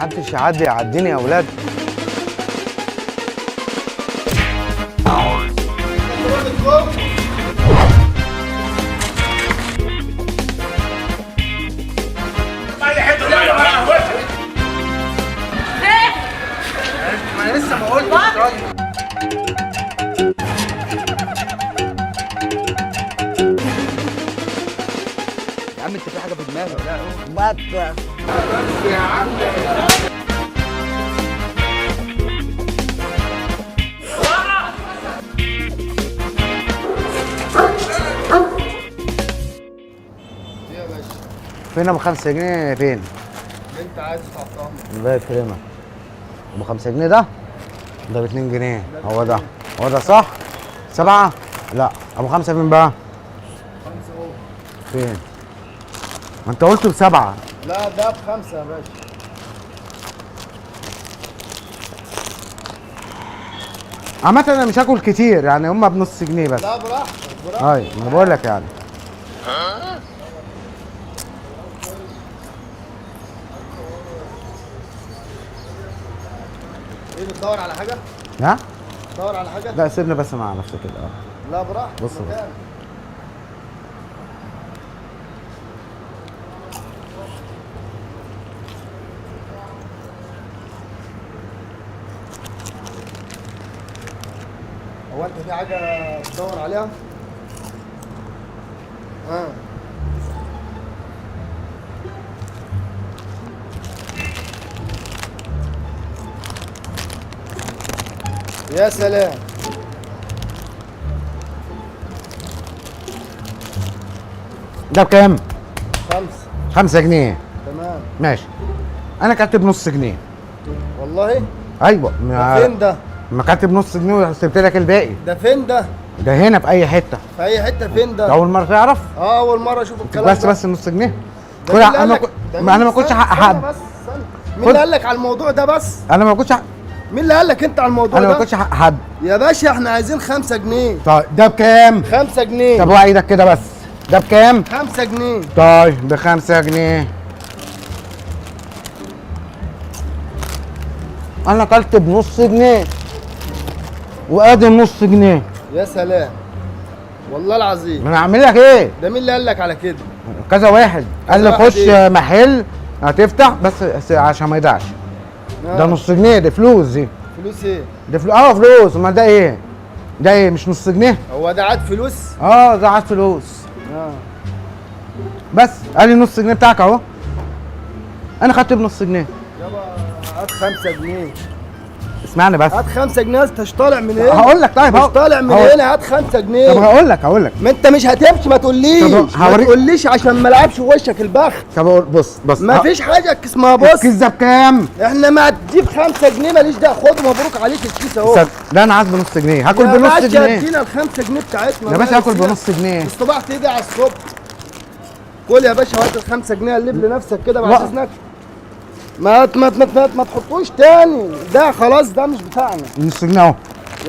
محدش يعديني يا اولاد. انا لسه ما قلتش. يا عم انت في حاجه في دماغك؟ لا بس يا عم فين ابو 5 جنيه فين؟ انت عايز تحطهم. الله يكرمك. ابو 5 جنيه ده ب 2 جنيه. هو ده صح؟ 7؟ لا ابو 5 فين بقى؟ 5 اهو. فين؟ ما انت قلت ب7. لا ده ب5 يا باشا. عامة انا مش هاكل كتير يعني، هما بنص جنيه بس. لا براحتك براحتك. اي انا بقول لك يعني. ايه بتدور على حاجه؟ ها؟ بتدور على حاجه؟ لا سيبني بس مع نفسك كده. لا براحتك. بص. هو انت في حاجه بتدور عليها؟ يا سلام. ده بكام؟ 5. 5 جنيه. تمام. ماشي. انا كاتب نص جنيه. والله؟ ايوه. ده فين ده؟ ما كاتب نص جنيه وسبت لك الباقي. ده فين ده؟ ده هنا في اي حته. في اي حته فين ده؟ اول مره تعرف؟ اول مره اشوف الكلام ده. بس نص جنيه. ده مين اللي قال لك؟ ما انا ما كنتش حق حد. بس استنى. مين اللي قال لك على الموضوع ده بس؟ انا ما كنتش حق. مين اللي قال لك انت على الموضوع انا ده؟ ما كنتش حق حد. يا باشا احنا عايزين 5 جنيه. طيب ده بكام؟ 5 جنيه. طب وقع ايدك كده بس. ده بكام؟ 5 جنيه. طيب ب5 جنيه. انا اكلت بنص جنيه وادي نص جنيه. يا سلام. والله العظيم. ما انا اعمل لك ايه؟ ده مين اللي قال لك على كده؟ كذا واحد قال لي واحد خش إيه؟ محل هتفتح بس عشان ما يضيعش. ده نص جنيه، دي فلوس دي. فلوس ايه؟ دي فلوس. امال ده ايه؟ ده ايه مش نص جنيه؟ هو ده عاد فلوس؟ ده عاد فلوس. بس قال لي نص جنيه بتاعك اهو. انا خدت بنص جنيه. يابا هات 5 جنيه. اسمعني بس. هات 5 جنيه. انت مش طالع من هنا. هقول لك. طيب مش طالع من هنا. هات 5 جنيه. طب هقول لك. ما انت مش هتمشي. ما تقوليش. ما تقوليش عشان ما العبش في وشك البخت. طب بص ما فيش حاجه اسمها بص. الكيس ده بكام؟ احنا ما تجيب 5 جنيه ماليش دعوه. خد مبروك عليك الكيس اهو. ده انا عايز بنص جنيه. هاكل بنص يا جنيه. باشا ادينا ال5 جنيه بتاعتنا. يا باشا هاكل بنص جنيه. الصباح تيجي على الصبح. كل يا باشا هات ال5 جنيه. قلب لنفسك كده بعد اذنك. ما تحطوش تاني. ده خلاص ده مش بتاعنا. نص جنيه اهو.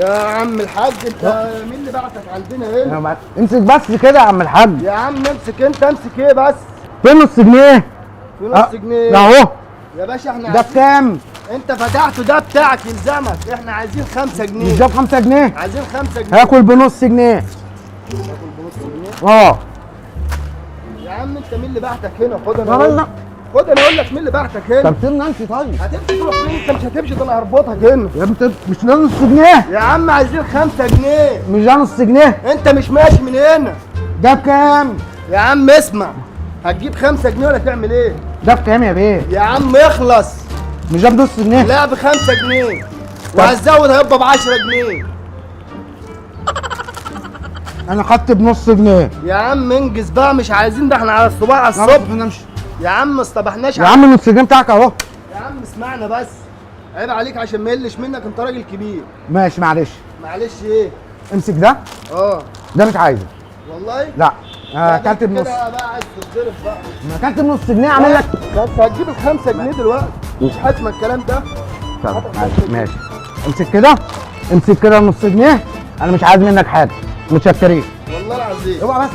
يا عم الحاج انت مين اللي بعتك عندنا هنا؟ امسك بس كده يا عم الحاج. يا عم امسك انت. امسك ايه بس؟ فين نص جنيه؟ في نص جنيه اهو. يا باشا احنا ده بكام؟ انت فتحته ده بتاعك يلزمك. احنا عايزين 5 جنيه. مش ده ب5 جنيه؟ عايزين 5 جنيه. هاكل بنص جنيه. هاكل بنص جنيه؟ يا عم انت مين اللي بعتك هنا؟ خد انا اقول لك مين اللي بعتك هنا. طب سيبني امشي. طيب هتمشي تروح فين؟ انت مش هتمشي. ده انا هربطك هنا. يا ابني مش ده نص جنيه؟ يا عم عايزين 5 جنيه. مش ده نص جنيه؟ انت مش ماشي من هنا. ده بكام؟ يا عم اسمع. هتجيب 5 جنيه ولا تعمل ايه؟ ده بكام يا بيه؟ يا عم اخلص. مش ده بنص جنيه؟ لا ب5 جنيه. وهتزود هيبقى ب10 جنيه. انا خدت بنص جنيه. يا عم انجز بقى. مش عايزين ده. احنا على الصباح على الصبح. يا عم ما اصطبحناش. يا عم النص جنيه بتاعك اهو. يا عم اسمعنا بس. عيب عليك عشان ما يقلش منك. انت راجل كبير. ماشي معلش. معلش ايه؟ امسك ده. ده مش عايزه. والله؟ لا اكلت بنص. كده بقى عايز تتضرب بقى. ما اكلت بنص جنيه اعمل لك. بس هتجيب ال5 جنيه دلوقتي. مش حاسمه الكلام ده. طب ماشي. امسك كده. امسك كده نص جنيه. انا مش عايز منك حاجه. متشكرين. والله العظيم. اوعى بس.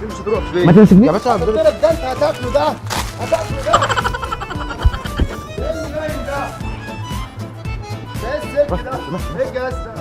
تمشي تروح فين؟ ما تمسكنيش يا باشا هتضرب ده. انت هتاكله ده. هتاكله ده. ايه الجهاز ده؟